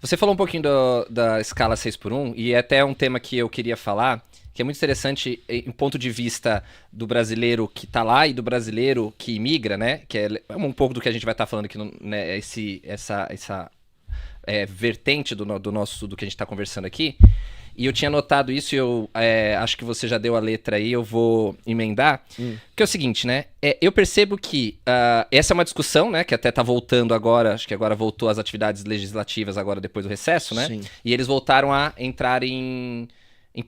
Você falou um pouquinho da escala 6 por um e é até um tema que eu queria falar, que é muito interessante em ponto de vista do brasileiro que está lá e do brasileiro que imigra, né? Que é um pouco do que a gente vai estar falando aqui, né? Essa vertente do que a gente está conversando aqui. E eu tinha notado isso e eu acho que você já deu a letra aí, eu vou emendar. Que é o seguinte, né? Eu percebo que essa é uma discussão, né? Que até tá voltando agora, acho que agora voltou às atividades legislativas agora depois do recesso, né? Sim. E eles voltaram a entrar em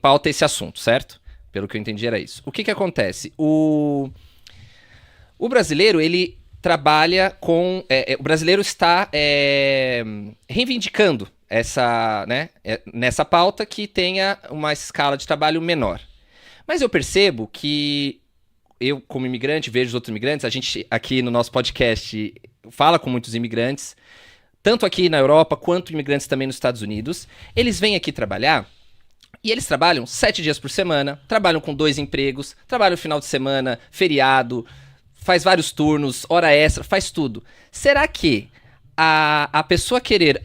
pauta esse assunto, certo? Pelo que eu entendi era isso. O que que acontece? O brasileiro, ele trabalha com... o brasileiro está reivindicando nessa pauta que tenha uma escala de trabalho menor. Mas eu percebo que eu, como imigrante, vejo os outros imigrantes, a gente aqui no nosso podcast fala com muitos imigrantes, tanto aqui na Europa quanto imigrantes também nos Estados Unidos. Eles vêm aqui trabalhar e eles trabalham 7 dias por semana, trabalham com 2 empregos, trabalham final de semana, feriado, faz vários turnos, hora extra, faz tudo. Será que a pessoa querer,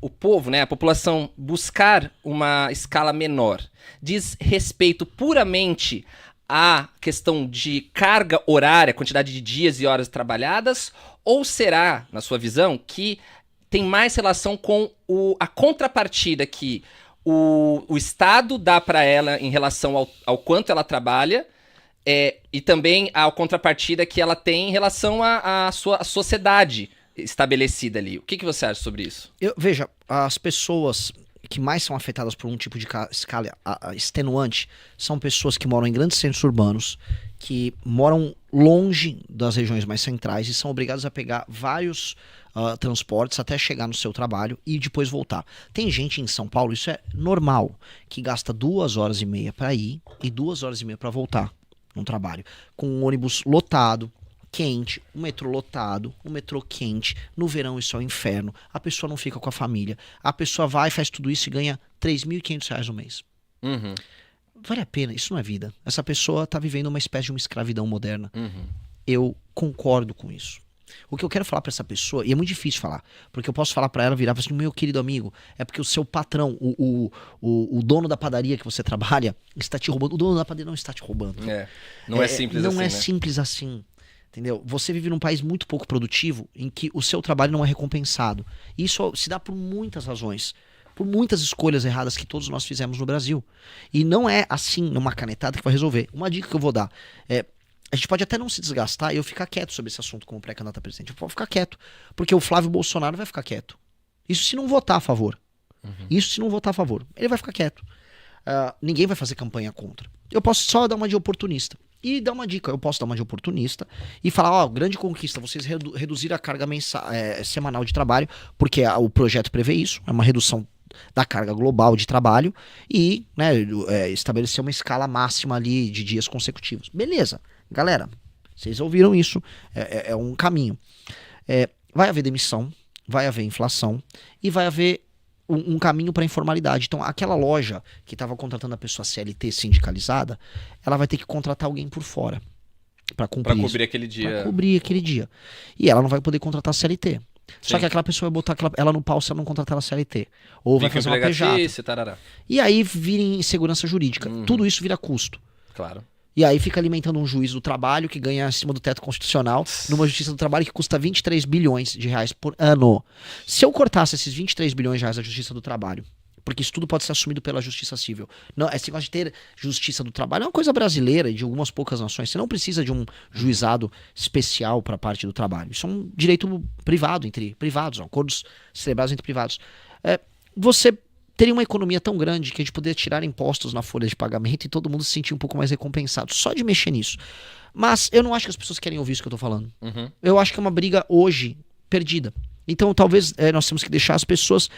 o povo, né, a população buscar uma escala menor, diz respeito puramente à questão de carga horária, quantidade de dias e horas trabalhadas, ou será, na sua visão, que tem mais relação com a contrapartida que o Estado dá para ela em relação ao quanto ela trabalha, e também a contrapartida que ela tem em relação à sua sociedade estabelecida ali. O que você acha sobre isso? Veja, as pessoas que mais são afetadas por um tipo de escala extenuante são pessoas que moram em grandes centros urbanos, que moram longe das regiões mais centrais e são obrigadas a pegar vários transportes até chegar no seu trabalho e depois voltar. Tem gente em São Paulo, isso é normal, que gasta 2 horas e meia para ir e 2 horas e meia para voltar no trabalho, com um ônibus lotado, quente, um metrô lotado, um metrô quente, no verão isso é um inferno, a pessoa não fica com a família, a pessoa vai, faz tudo isso e ganha R$ 3.500 no mês. Uhum, Vale a pena, isso não é vida. Essa pessoa tá vivendo uma espécie de uma escravidão moderna. uhum. Eu concordo com isso. O que eu quero falar pra essa pessoa, e é muito difícil falar, porque eu posso falar pra ela, virar e falar assim, meu querido amigo, é porque o seu patrão, o dono da padaria que você trabalha, está te roubando. O dono da padaria não está te roubando. Não é simples assim, Não é né? simples assim. Entendeu? Você vive num país muito pouco produtivo, em que o seu trabalho não é recompensado. Isso se dá por muitas razões. Por muitas escolhas erradas que todos nós fizemos no Brasil. E não é assim, numa canetada, que vai resolver. Uma dica que eu vou dar é: a gente pode até não se desgastar e eu ficar quieto sobre esse assunto como pré-candidato a presidente. Eu posso ficar quieto. Porque o Flávio Bolsonaro vai ficar quieto. Isso se não votar a favor. Isso se não votar a favor. Ele vai ficar quieto. Ninguém vai fazer campanha contra. Eu posso só dar uma de oportunista. E dar uma dica, eu posso dar uma de oportunista e falar, ó, grande conquista, vocês reduziram a carga semanal de trabalho, porque o projeto prevê isso, é uma redução da carga global de trabalho e, né, estabelecer uma escala máxima ali de dias consecutivos. Beleza, galera, vocês ouviram isso, é um caminho. Vai haver demissão, vai haver inflação e vai haver um caminho para informalidade. Então, aquela loja que estava contratando a pessoa CLT sindicalizada, ela vai ter que contratar alguém por fora para cumprir Pra isso. cobrir aquele dia. Pra cobrir aquele dia. E ela não vai poder contratar CLT. Só Sim. que aquela pessoa vai botar ela no pau se ela não contratar ela CLT. Ou vai Vínculo fazer uma PJ. empregatício, tarará. E aí vira insegurança jurídica. Tudo isso vira custo. Claro. E aí fica alimentando um juiz do trabalho que ganha acima do teto constitucional, numa justiça do trabalho que custa 23 bilhões de reais por ano. Se eu cortasse esses 23 bilhões de reais da justiça do trabalho, porque isso tudo pode ser assumido pela justiça civil. Não, esse negócio de ter justiça do trabalho é uma coisa brasileira e de algumas poucas nações. Você não precisa de um juizado especial para a parte do trabalho. Isso é um direito privado, entre privados, acordos celebrados entre privados. Você teria uma economia tão grande que a gente poderia tirar impostos na folha de pagamento e todo mundo se sentir um pouco mais recompensado, só de mexer nisso. Mas eu não acho que as pessoas querem ouvir isso que eu tô falando. Eu acho que é uma briga hoje perdida. Então talvez nós temos que deixar as pessoas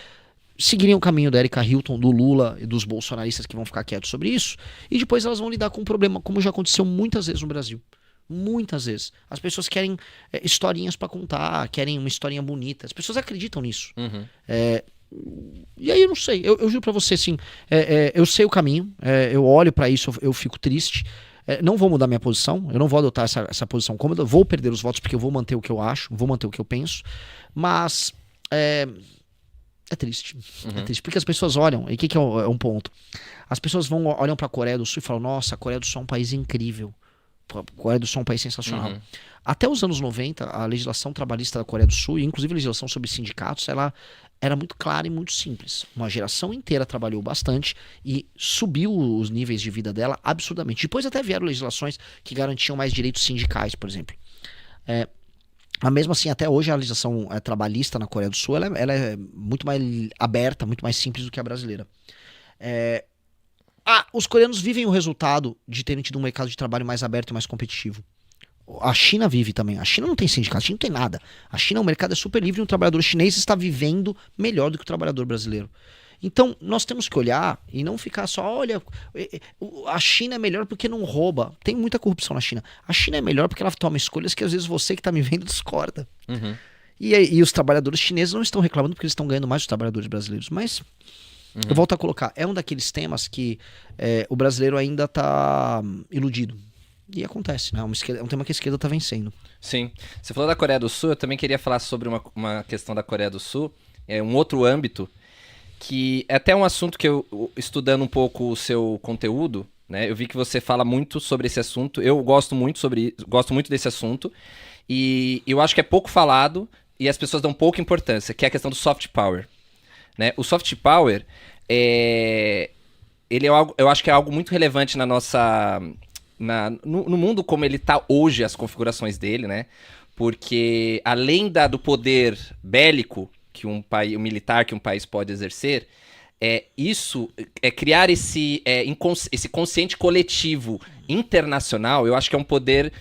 seguirem o caminho da Erika Hilton, do Lula e dos bolsonaristas que vão ficar quietos sobre isso, e depois elas vão lidar com um problema, como já aconteceu muitas vezes no Brasil. Muitas vezes. As pessoas querem historinhas pra contar, querem uma historinha bonita. As pessoas acreditam nisso. E aí eu não sei, eu juro pra você assim, eu sei o caminho, eu olho pra isso, eu fico triste, não vou mudar minha posição, eu não vou adotar essa posição cômoda, vou perder os votos porque eu vou manter o que eu acho, vou manter o que eu penso, mas É triste. É triste. Porque as pessoas olham, e o que é um ponto? As pessoas olham pra Coreia do Sul e falam, nossa, a Coreia do Sul é um país incrível. A Coreia do Sul é um país sensacional. Até os anos 90, a legislação trabalhista da Coreia do Sul, e inclusive a legislação sobre sindicatos, ela era muito clara e muito simples. Uma geração inteira trabalhou bastante e subiu os níveis de vida dela absurdamente. Depois até vieram legislações que garantiam mais direitos sindicais, por exemplo. Mas mesmo assim, até hoje a legislação trabalhista na Coreia do Sul ela é muito mais aberta, muito mais simples do que a brasileira. Os coreanos vivem o resultado de terem tido um mercado de trabalho mais aberto e mais competitivo. A China vive também. A China não tem sindicato, a China não tem nada. A China, o mercado é super livre e um trabalhador chinês está vivendo melhor do que o trabalhador brasileiro. Então, nós temos que olhar e não ficar só, olha, a China é melhor porque não rouba. Tem muita corrupção na China. A China é melhor porque ela toma escolhas que às vezes você que está me vendo discorda. E os trabalhadores chineses não estão reclamando porque eles estão ganhando mais dos trabalhadores brasileiros. Mas, eu volto a colocar, é um daqueles temas que o brasileiro ainda está iludido. E acontece, né? É um tema que a esquerda está vencendo. Sim. Você falou da Coreia do Sul, eu também queria falar sobre uma questão da Coreia do Sul, um outro âmbito, que é até um assunto que eu, estudando um pouco o seu conteúdo, né, eu vi que você fala muito sobre esse assunto, eu gosto muito desse assunto, e eu acho que é pouco falado, e as pessoas dão pouca importância, que é a questão do soft power. Né? O soft power, ele é algo, eu acho que é algo muito relevante na nossa... no mundo como ele está hoje, as configurações dele, né? Porque além do poder bélico que o militar que um país pode exercer, isso é criar esse consciente coletivo internacional. Eu acho que é um poder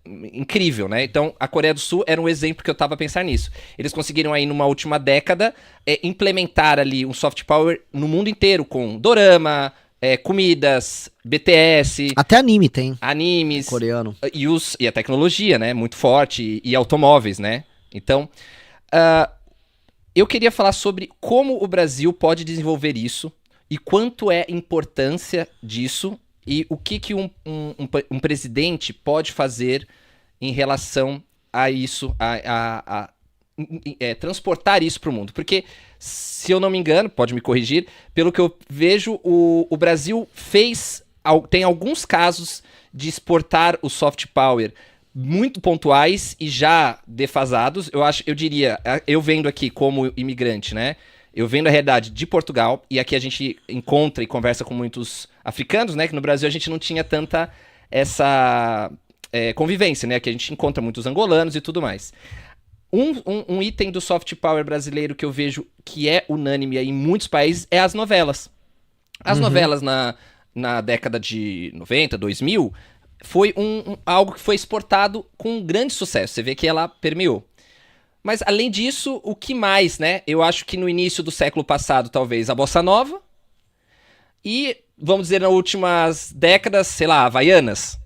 incrível, né? Então, a Coreia do Sul era um exemplo que eu estava a pensar nisso. Eles conseguiram aí, numa última década, implementar ali um soft power no mundo inteiro, com dorama, comidas, BTS... Até anime tem. Animes. Coreano. E a tecnologia, né? Muito forte. E automóveis, né? Então, eu queria falar sobre como o Brasil pode desenvolver isso e quanto é a importância disso e o que um presidente pode fazer em relação a isso, transportar isso para o mundo. Porque, se eu não me engano, pode me corrigir, pelo que eu vejo, o Brasil tem alguns casos de exportar o soft power muito pontuais e já defasados. Eu diria, eu vendo aqui como imigrante, né? Eu vendo a realidade de Portugal, e aqui a gente encontra e conversa com muitos africanos, né? Que no Brasil a gente não tinha tanta essa convivência, né? Que a gente encontra muitos angolanos e tudo mais. Um item do soft power brasileiro que eu vejo que é unânime em muitos países é as novelas. As novelas na década de 90, 2000, foi algo que foi exportado com grande sucesso. Você vê que ela permeou. Mas, além disso, o que mais, né? Eu acho que no início do século passado, talvez, a Bossa Nova. E, vamos dizer, nas últimas décadas, sei lá, Havaianas.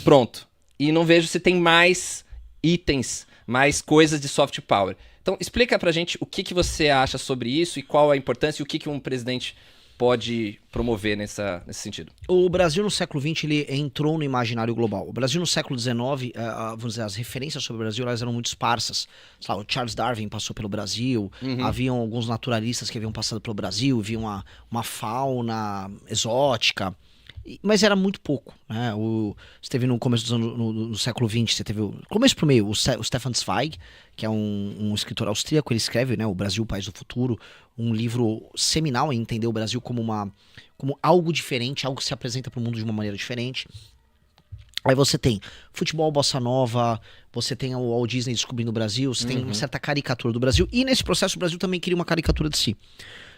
Pronto. E não vejo se tem mais itens, mais coisas de soft power. Então, explica pra gente o que você acha sobre isso e qual a importância e o que um presidente pode promover nesse sentido. O Brasil no século XX ele entrou no imaginário global. O Brasil no século XIX, vamos dizer, as referências sobre o Brasil elas eram muito esparsas. Sei lá, o Charles Darwin passou pelo Brasil, haviam alguns naturalistas que haviam passado pelo Brasil, viam uma fauna exótica, mas era muito pouco, né? Você teve no começo dos anos, no século XX, você teve começo pro meio, o Stefan Zweig, que é um escritor austríaco, ele escreve, né, O Brasil, o País do Futuro, um livro seminal em entender o Brasil como algo diferente, algo que se apresenta para o mundo de uma maneira diferente. Aí você tem futebol, bossa nova, você tem o Walt Disney descobrindo o Brasil, você tem uma certa caricatura do Brasil, e nesse processo o Brasil também cria uma caricatura de si.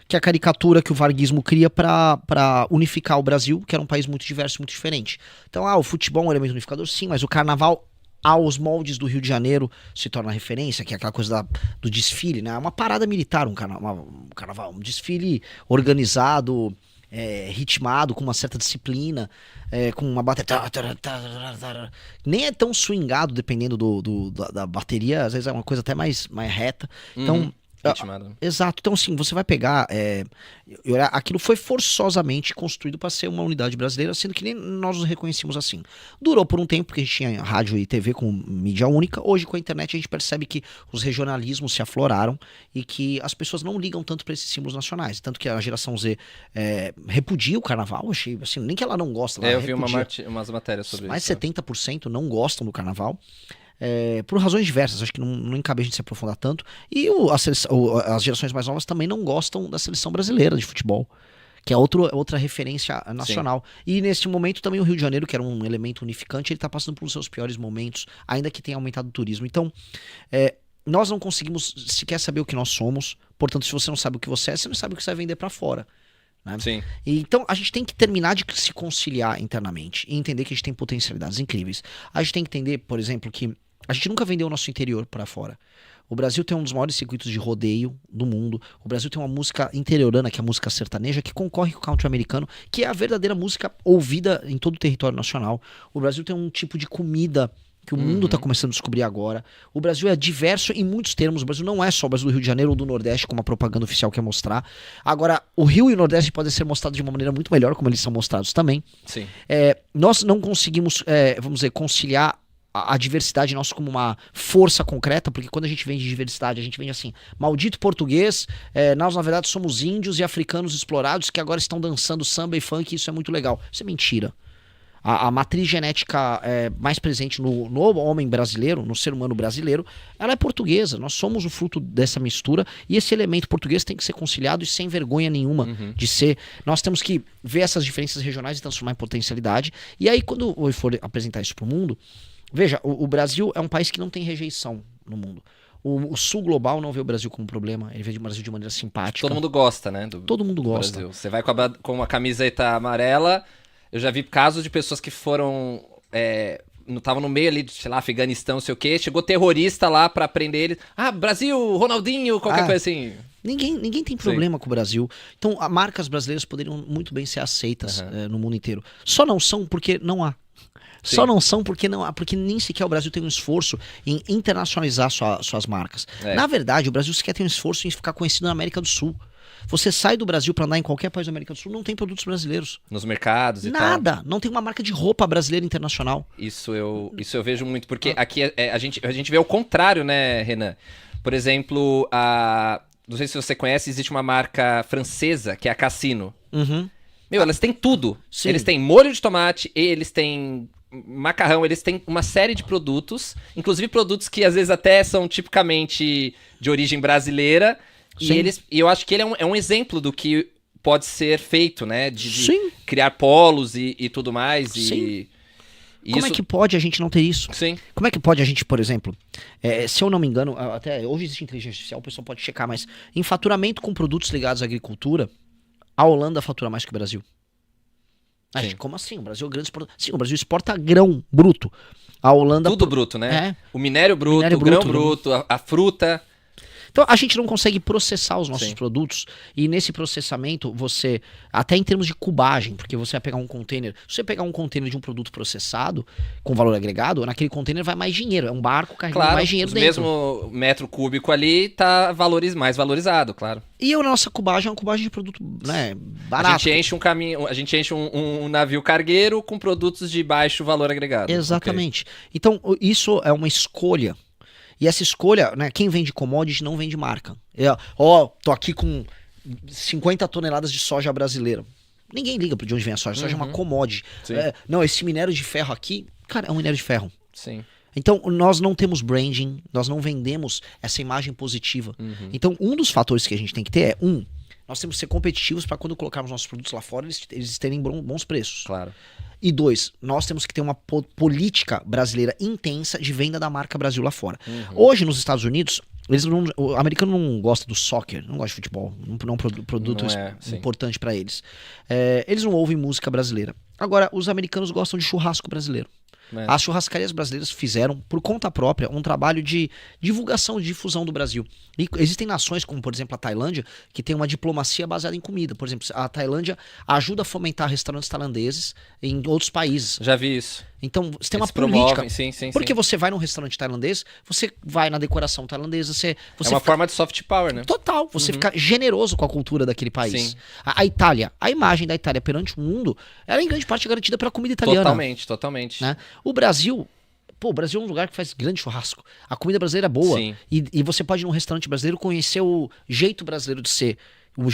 Que é a caricatura que o varguismo cria para unificar o Brasil, que era um país muito diverso, muito diferente. Então, o futebol é um elemento unificador, sim, mas o carnaval, aos moldes do Rio de Janeiro, se torna referência, que é aquela coisa do desfile, né? Uma parada militar, um carnaval, um desfile organizado, ritmado, com uma certa disciplina, com uma bateria... Nem é tão swingado, dependendo da bateria, às vezes é uma coisa até mais reta. Então... ritmado. Exato. Então, assim, você vai pegar. Aquilo foi forçosamente construído para ser uma unidade brasileira, sendo que nem nós nos reconhecemos assim. Durou por um tempo, porque a gente tinha rádio e TV com mídia única. Hoje, com a internet, a gente percebe que os regionalismos se afloraram e que as pessoas não ligam tanto para esses símbolos nacionais. Tanto que a geração Z repudia o carnaval. Achei, assim, nem que ela não gosta. Ela Eu vi repudia. umas matérias sobre Mais de isso. 70% não gostam do carnaval. Por razões diversas, acho que não cabe a gente se aprofundar tanto. E as gerações mais novas também não gostam da seleção brasileira de futebol, que é outra referência nacional. E nesse momento também o Rio de Janeiro, que era um elemento unificante, ele está passando por um dos seus piores momentos, ainda que tenha aumentado o turismo. Então, nós não conseguimos sequer saber o que nós somos. Portanto, se você não sabe o que você é, você não sabe o que você vai vender para fora. Né? Sim. Então a gente tem que terminar de se conciliar internamente e entender que a gente tem potencialidades incríveis. A gente tem que entender, por exemplo, que a gente nunca vendeu o nosso interior para fora. O Brasil tem um dos maiores circuitos de rodeio do mundo. O Brasil tem uma música interiorana, que é a música sertaneja, que concorre com o country americano, que é a verdadeira música ouvida em todo o território nacional. O Brasil tem um tipo de comida que o mundo está começando a descobrir agora. O Brasil é diverso em muitos termos. O Brasil não é só o Brasil do Rio de Janeiro ou do Nordeste, como a propaganda oficial quer mostrar. Agora, o Rio e o Nordeste podem ser mostrados de uma maneira muito melhor, como eles são mostrados também. Sim. Nós não conseguimos, vamos dizer, conciliar a diversidade nossa como uma força concreta, porque quando a gente vende diversidade, a gente vende assim, maldito português, nós na verdade somos índios e africanos explorados que agora estão dançando samba e funk, e isso é muito legal. Isso é mentira. A matriz genética mais presente no homem brasileiro, no ser humano brasileiro, ela é portuguesa. Nós somos o fruto dessa mistura e esse elemento português tem que ser conciliado e sem vergonha nenhuma de ser. Nós temos que ver essas diferenças regionais e transformar em potencialidade. E aí, quando eu for apresentar isso para o mundo, veja, o Brasil é um país que não tem rejeição no mundo. O sul global não vê o Brasil como problema, ele vê o Brasil de maneira simpática. Todo mundo gosta, né? Todo mundo gosta. Brasil. Você vai com a camiseta amarela. Eu já vi casos de pessoas que foram. Não estavam no meio ali, de, sei lá, Afeganistão, não sei o quê. Chegou terrorista lá pra prender eles. Ah, Brasil, Ronaldinho, qualquer coisa assim. Ninguém tem problema com o Brasil. Então, marcas brasileiras poderiam muito bem ser aceitas no mundo inteiro. Só não são porque não há. Sim. Só não são porque não há, porque nem sequer o Brasil tem um esforço em internacionalizar suas marcas. Na verdade, o Brasil sequer tem um esforço em ficar conhecido na América do Sul. Você sai do Brasil para andar em qualquer país da América do Sul, não tem produtos brasileiros. Nos mercados e tal. Nada. Não tem uma marca de roupa brasileira internacional. Isso eu vejo muito, porque aqui a gente vê o contrário, né, Renan? Por exemplo, não sei se você conhece, existe uma marca francesa, que é a Cassino. Meu, elas têm tudo. Sim. Eles têm molho de tomate, eles têm macarrão, eles têm uma série de produtos, inclusive produtos que às vezes até são tipicamente de origem brasileira. E eu acho que ele é um exemplo do que pode ser feito, né? De criar polos e tudo mais. Sim. E como isso... é que pode a gente não ter isso? Sim. Como é que pode a gente, por exemplo, se eu não me engano, até hoje existe inteligência artificial, o pessoal pode checar, mas em faturamento com produtos ligados à agricultura, a Holanda fatura mais que o Brasil. Gente, como assim? O Brasil é grande exportador. Sim, o Brasil exporta grão bruto. A Holanda... Tudo bruto, né? O minério bruto, o grão bruto, a fruta... Então, a gente não consegue processar os nossos produtos e nesse processamento você, até em termos de cubagem, porque você vai pegar um container, se você pegar um container de um produto processado com valor agregado, naquele container vai mais dinheiro, é um barco carregando mais dinheiro dentro. Mesmo metro cúbico ali tá mais valorizado, claro. E a nossa cubagem é uma cubagem de produto, né, barato. A gente enche um navio cargueiro com produtos de baixo valor agregado. Exatamente. Okay. Então, isso é uma escolha. E essa escolha, né, quem vende commodity não vende marca. Tô aqui com 50 toneladas de soja brasileira. Ninguém liga de onde vem a soja. A soja é uma commodity. Não, esse minério de ferro aqui, cara, é um minério de ferro. Sim. Então, nós não temos branding, nós não vendemos essa imagem positiva. Então, um dos fatores que a gente tem que ter nós temos que ser competitivos para quando colocarmos nossos produtos lá fora, eles terem bons preços. Claro. E 2, nós temos que ter uma política brasileira intensa de venda da marca Brasil lá fora. Hoje, nos Estados Unidos, o americano não gosta do soccer, não gosta de futebol, não é um produto importante para eles. Eles não ouvem música brasileira. Agora, os americanos gostam de churrasco brasileiro. As churrascarias brasileiras fizeram, por conta própria, um trabalho de divulgação, de difusão do Brasil. E existem nações, como por exemplo a Tailândia, que tem uma diplomacia baseada em comida. Por exemplo, a Tailândia ajuda a fomentar restaurantes tailandeses em outros países. Já vi isso. Então, você tem uma Eles política. promovem, sim. Porque você vai num restaurante tailandês, você vai na decoração tailandesa, você É uma forma de soft power, né? Total, você fica generoso com a cultura daquele país. Sim. A Itália, a imagem da Itália perante o mundo, ela é em grande parte garantida pela comida italiana. Totalmente. Né? O Brasil, o Brasil é um lugar que faz grande churrasco. A comida brasileira é boa. Sim. E você pode ir num restaurante brasileiro conhecer o jeito brasileiro de ser.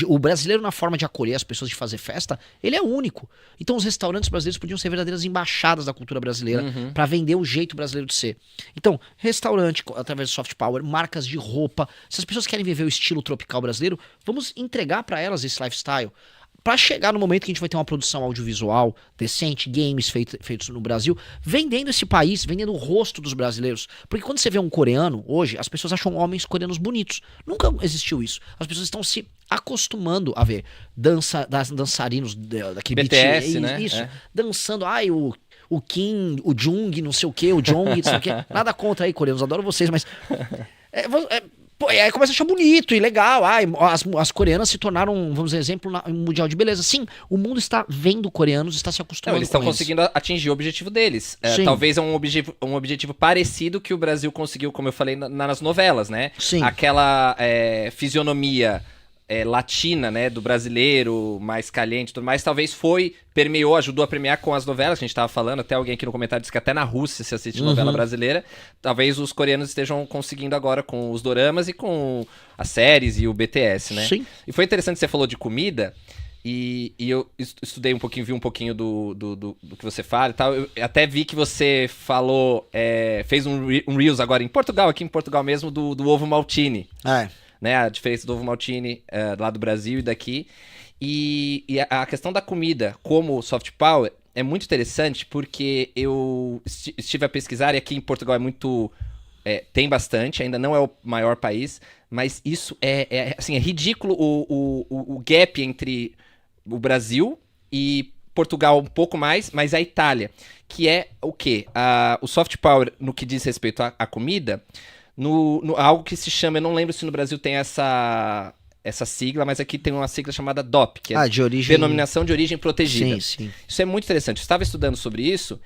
O brasileiro, na forma de acolher as pessoas, de fazer festa, ele é único. Então os restaurantes brasileiros podiam ser verdadeiras embaixadas da cultura brasileira para vender o jeito brasileiro de ser. Então, restaurante através do soft power, marcas de roupa. Se as pessoas querem viver o estilo tropical brasileiro, vamos entregar para elas esse lifestyle. Para chegar no momento que a gente vai ter uma produção audiovisual decente, games feitos no Brasil, vendendo esse país, vendendo o rosto dos brasileiros. Porque quando você vê um coreano, hoje, as pessoas acham homens coreanos bonitos. Nunca existiu isso. As pessoas estão se acostumando a ver dançarinos daquele BTS, né? Isso, dançando, o Kim, o Jung, não sei o que, o Jong, não sei o que. Nada contra aí, coreanos, adoro vocês, mas... aí começa a achar bonito e legal. As coreanas se tornaram, vamos dizer, exemplo mundial de beleza. Sim, o mundo está vendo coreanos, está se acostumando. Eles estão conseguindo atingir o objetivo deles. Talvez é um objetivo parecido que o Brasil conseguiu, como eu falei, nas novelas, né? Sim. Aquela fisionomia latina, né, do brasileiro, mais caliente e tudo mais, talvez permeou, ajudou a premiar com as novelas que a gente estava falando. Até alguém aqui no comentário disse que até na Rússia se assiste novela brasileira. Talvez os coreanos estejam conseguindo agora com os doramas e com as séries e o BTS, né? Sim. E foi interessante que você falou de comida, e eu estudei um pouquinho, vi um pouquinho do que você fala e tal. Eu até vi que você falou, fez um Reels agora aqui em Portugal mesmo, do ovo maltine. Né, a diferença do ovo maltine lá do Brasil e daqui. E a questão da comida como soft power é muito interessante porque eu estive a pesquisar, e aqui em Portugal tem bastante, ainda não é o maior país, mas isso assim, é ridículo o gap entre o Brasil e Portugal um pouco mais, mas a Itália, que é o quê? O soft power no que diz respeito à comida... algo que se chama, eu não lembro se no Brasil tem essa sigla, mas aqui tem uma sigla chamada DOP, que é Denominação de Origem Protegida. Sim. Isso é muito interessante. Eu estava estudando sobre isso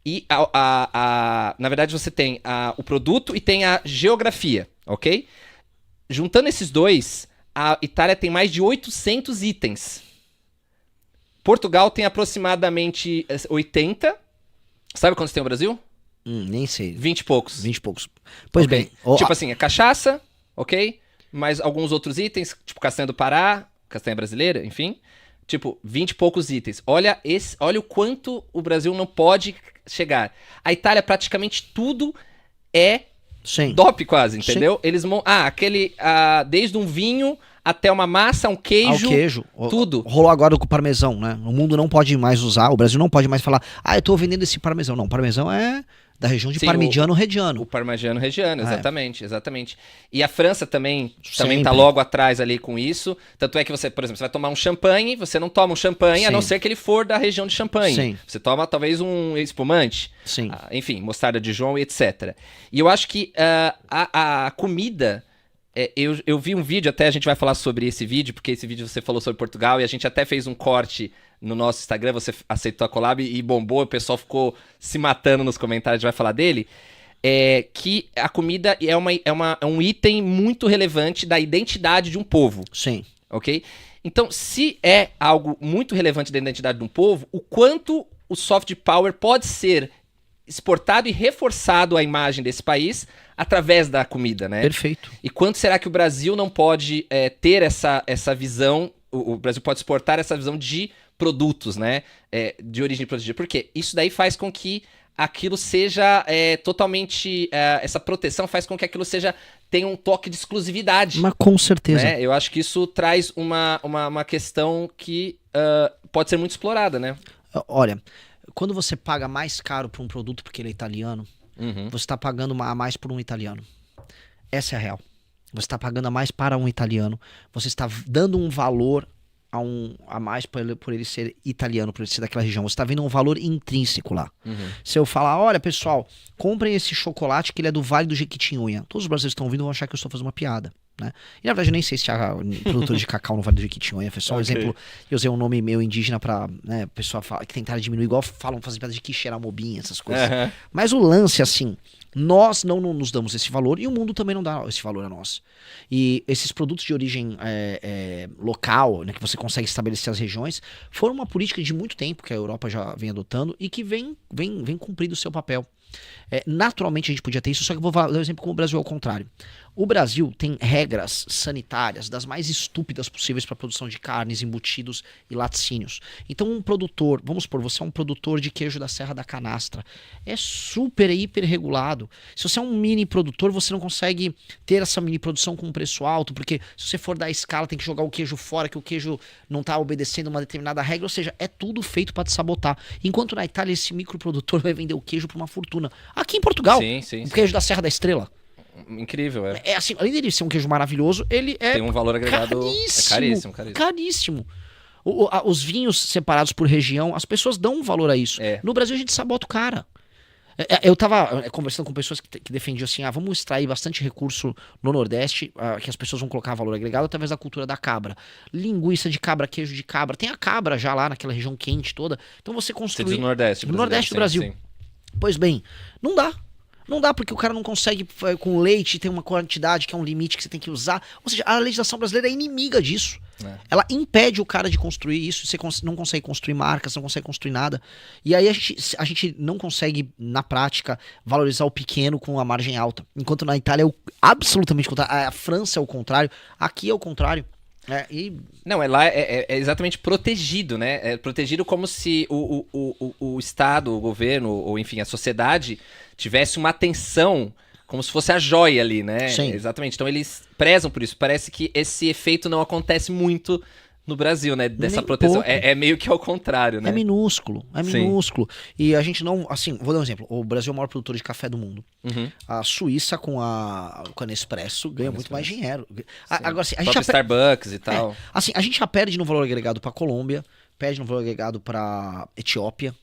e, na verdade, você tem o produto e tem a geografia, ok? Juntando esses dois, a Itália tem mais de 800 itens. Portugal tem aproximadamente 80. Sabe quantos tem o Brasil? Nem sei. 20 e poucos. 20 e poucos. Pois okay. bem. Tipo assim, a cachaça, ok? Mais alguns outros itens, tipo castanha do Pará, castanha brasileira, enfim. Tipo, 20 e poucos itens. Olha o quanto o Brasil não pode chegar. A Itália, praticamente tudo é DOP quase, entendeu? Sim. Eles desde um vinho até uma massa, um queijo, tudo. Rolou agora com o parmesão, né? O mundo não pode mais usar, o Brasil não pode mais falar, eu tô vendendo esse parmesão. Não, parmesão é da região de Parmigiano Reggiano. O Parmigiano Reggiano, exatamente. E a França também tá logo atrás ali com isso. Tanto é que você, por exemplo, você vai tomar um champanhe, você não toma um champanhe, a não ser que ele for da região de Champagne. Sim. Você toma talvez um espumante. Sim. Enfim, mostarda de Dijon, etc. E eu acho que a comida... Eu vi um vídeo, até a gente vai falar sobre esse vídeo, porque esse vídeo você falou sobre Portugal, e a gente até fez um corte no nosso Instagram, você aceitou a collab e bombou, o pessoal ficou se matando nos comentários, a gente vai falar dele, que a comida é um item muito relevante da identidade de um povo. Sim. Ok? Então, se é algo muito relevante da identidade de um povo, o quanto o soft power pode ser exportado e reforçado a imagem desse país através da comida, né? Perfeito. E quanto será que o Brasil não pode ter essa visão, o Brasil pode exportar essa visão de produtos, né? De origem protegida. Por quê? Isso daí faz com que aquilo seja totalmente... essa proteção faz com que aquilo tenha um toque de exclusividade. Mas com certeza. Né? Eu acho que isso traz uma questão que pode ser muito explorada, né? Olha, quando você paga mais caro por um produto porque ele é italiano, você está pagando a mais por um italiano. Essa é a real. Você está pagando a mais para um italiano. Você está dando um valor a mais por ele ser italiano, por ele ser daquela região. Você está vendo um valor intrínseco lá. Se eu falar, olha pessoal, comprem esse chocolate que ele é do Vale do Jequitinhonha. Todos os brasileiros que estão ouvindo vão achar que eu estou fazendo uma piada. Né? E na verdade eu nem sei se há produtores de cacau no Vale do Jequitinhonha. Foi só um exemplo. Eu usei um nome meio indígena pra pessoa que tentaram diminuir, igual fazem piada de Quixeramobim, essas coisas. Mas o lance, assim, nós não nos damos esse valor e o mundo também não dá esse valor a nós. E esses produtos de origem local, né, que você consegue estabelecer as regiões, foram uma política de muito tempo que a Europa já vem adotando e que vem cumprindo o seu papel. Naturalmente a gente podia ter isso, só que eu vou dar um exemplo como o Brasil ao contrário. O Brasil tem regras sanitárias das mais estúpidas possíveis para a produção de carnes, embutidos e laticínios. Então um produtor, vamos supor, você é um produtor de queijo da Serra da Canastra, é super, hiper regulado. Se você é um mini produtor, você não consegue ter essa mini produção com um preço alto, porque se você for dar escala, tem que jogar o queijo fora, que o queijo não está obedecendo uma determinada regra, ou seja, é tudo feito para te sabotar. Enquanto na Itália esse microprodutor vai vender o queijo por uma fortuna. Aqui em Portugal, o queijo da Serra da Estrela. Incrível, assim, além dele ser um queijo maravilhoso, ele tem um valor agregado caríssimo. Caríssimo. Os vinhos separados por região, as pessoas dão um valor a isso. No Brasil a gente sabota o cara. Eu tava conversando com pessoas que defendiam assim, vamos extrair bastante recurso no Nordeste, que as pessoas vão colocar valor agregado através da cultura da cabra. Linguiça de cabra, queijo de cabra. Tem a cabra já lá naquela região quente toda. Então você construir... Você diz no Nordeste. No Nordeste do Brasil. Sim. Pois bem, não dá. Não dá porque o cara não consegue, com leite, tem uma quantidade que é um limite que você tem que usar. Ou seja, a legislação brasileira é inimiga disso. Ela impede o cara de construir isso, você não consegue construir marcas, não consegue construir nada. E aí a gente não consegue, na prática, valorizar o pequeno com a margem alta. Enquanto na Itália é absolutamente o contrário. A França é o contrário, aqui é o contrário. Não, lá é exatamente protegido, né? É protegido como se o Estado, o governo, ou enfim, a sociedade tivesse uma atenção como se fosse a joia ali, né? Sim. Exatamente. Então eles prezam por isso. Parece que esse efeito não acontece muito no Brasil, né? Dessa proteção. É meio que ao contrário, né? É minúsculo. Sim. E a gente não... Assim, vou dar um exemplo. O Brasil é o maior produtor de café do mundo. A Suíça com a Nespresso ganha muito mais dinheiro. Agora, assim, a gente Starbucks e tal. Assim, a gente já perde no valor agregado para Colômbia, perde no valor agregado para Etiópia,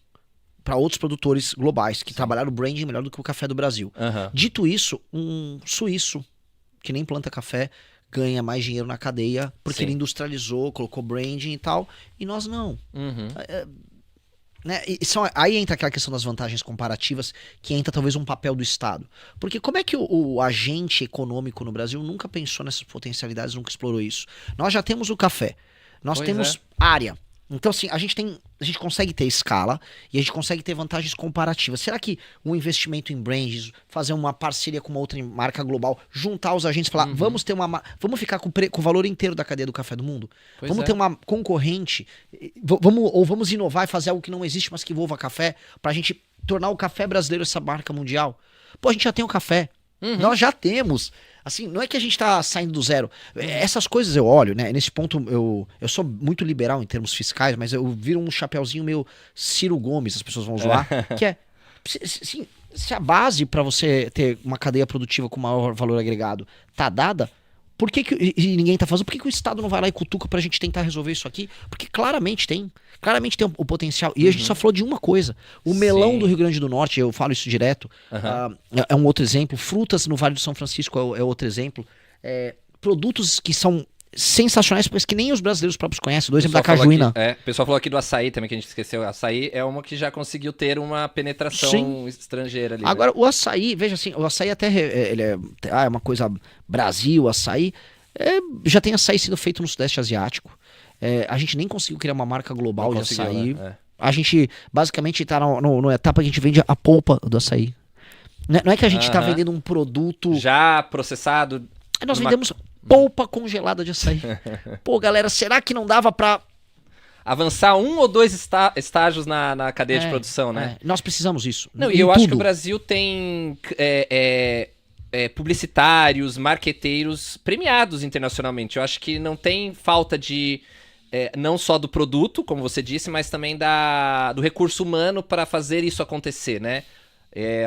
para outros produtores globais que trabalharam o branding melhor do que o café do Brasil. Dito isso, um suíço que nem planta café ganha mais dinheiro na cadeia porque ele industrializou, colocou branding e tal, e nós não. Né? Aí entra aquela questão das vantagens comparativas, que entra talvez um papel do Estado. Porque como é que o agente econômico no Brasil nunca pensou nessas potencialidades, nunca explorou isso? Nós já temos o café, nós temos área. Então, assim, a gente consegue ter escala e a gente consegue ter vantagens comparativas. Será que um investimento em brands, fazer uma parceria com uma outra marca global, juntar os agentes e falar, vamos ficar com o valor inteiro da cadeia do café do mundo? Vamos ter uma concorrente, vamos inovar e fazer algo que não existe, mas que envolva café, pra gente tornar o café brasileiro essa marca mundial? Pô, a gente já tem o café. Nós já temos. Assim, não é que a gente tá saindo do zero. Essas coisas eu olho, né? Nesse ponto eu sou muito liberal em termos fiscais, mas eu viro um chapeuzinho meio Ciro Gomes, as pessoas vão zoar, que é, assim, se a base para você ter uma cadeia produtiva com maior valor agregado tá dada, por que e ninguém tá fazendo? Por que o Estado não vai lá e cutuca pra gente tentar resolver isso aqui? Porque claramente tem o potencial. E a gente só falou de uma coisa. O melão do Rio Grande do Norte, eu falo isso direto, é um outro exemplo. Frutas no Vale do São Francisco é outro exemplo. Produtos que são sensacionais, mas que nem os brasileiros próprios conhecem. Do exemplo da cajuína. O pessoal falou aqui do açaí também, que a gente esqueceu. O açaí é uma que já conseguiu ter uma penetração estrangeira ali. Agora, o açaí, veja assim, o açaí até ele é uma coisa Brasil, açaí. Já tem açaí sendo feito no Sudeste Asiático. A gente nem conseguiu criar uma marca global de açaí. A gente basicamente está na etapa que a gente vende a polpa do açaí. Não é que a gente está vendendo um produto... já processado. Nós vendemos polpa congelada de açaí. Pô, galera, será que não dava pra... avançar 1 ou 2 estágios na cadeia de produção, né? Nós precisamos disso. Não, e eu acho que o Brasil tem publicitários, marqueteiros premiados internacionalmente. Eu acho que não tem falta de... não só do produto, como você disse, mas também do recurso humano para fazer isso acontecer, né?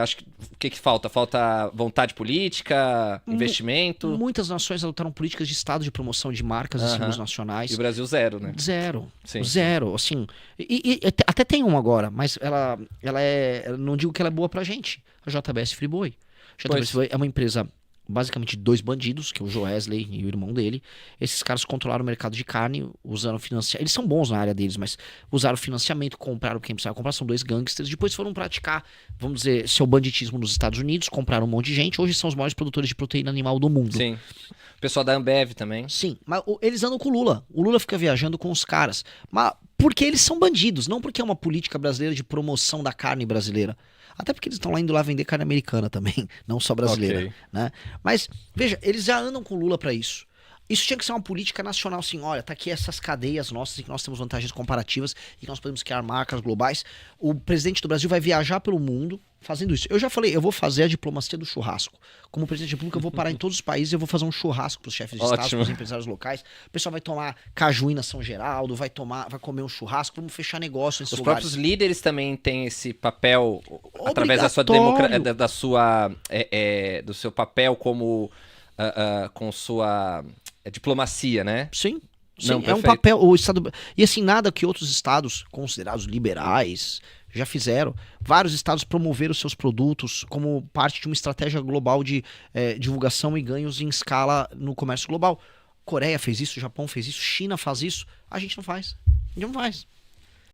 Acho que o que falta? Falta vontade política, investimento. Muitas nações adotaram políticas de estado de promoção de marcas e símbolos nacionais. E o Brasil zero, né? Zero. Sim. Zero, assim. E até tem uma agora, mas ela é. Eu não digo que ela é boa pra gente. A JBS Friboi. A JBS Friboi é uma empresa basicamente de 2 bandidos, que é o Joesley e o irmão dele. Esses caras controlaram o mercado de carne, usando financiamento. Eles são bons na área deles, mas usaram financiamento, compraram quem precisava comprar. São 2 gangsters. Depois foram praticar, vamos dizer, seu banditismo nos Estados Unidos, compraram um monte de gente. Hoje são os maiores produtores de proteína animal do mundo. Sim. O pessoal da Ambev também. Sim, mas eles andam com o Lula. O Lula fica viajando com os caras. Mas porque eles são bandidos, não porque é uma política brasileira de promoção da carne brasileira. Até porque eles estão lá indo lá vender carne americana também, não só brasileira. Ok. Né? Mas, veja, eles já andam com o Lula pra isso. Isso tinha que ser uma política nacional, assim, olha, tá aqui essas cadeias nossas em que nós temos vantagens comparativas e que nós podemos criar marcas globais. O presidente do Brasil vai viajar pelo mundo fazendo isso. Eu já falei, eu vou fazer a diplomacia do churrasco. Como presidente da República, eu vou parar em todos os países e eu vou fazer um churrasco pros chefes de estado, pros empresários locais. O pessoal vai tomar cajuína São Geraldo, vai comer um churrasco, vamos fechar negócio nesses lugares. Os próprios líderes também têm esse papel, através da sua do seu papel como com sua diplomacia, né? Sim. Sim, Não, é um perfeito. papel. O estado, e assim, nada que outros estados considerados liberais já fizeram. Vários estados promoveram seus produtos como parte de uma estratégia global de divulgação e ganhos em escala no comércio global. Coreia fez isso, Japão fez isso, China faz isso. A gente não faz. A gente não faz.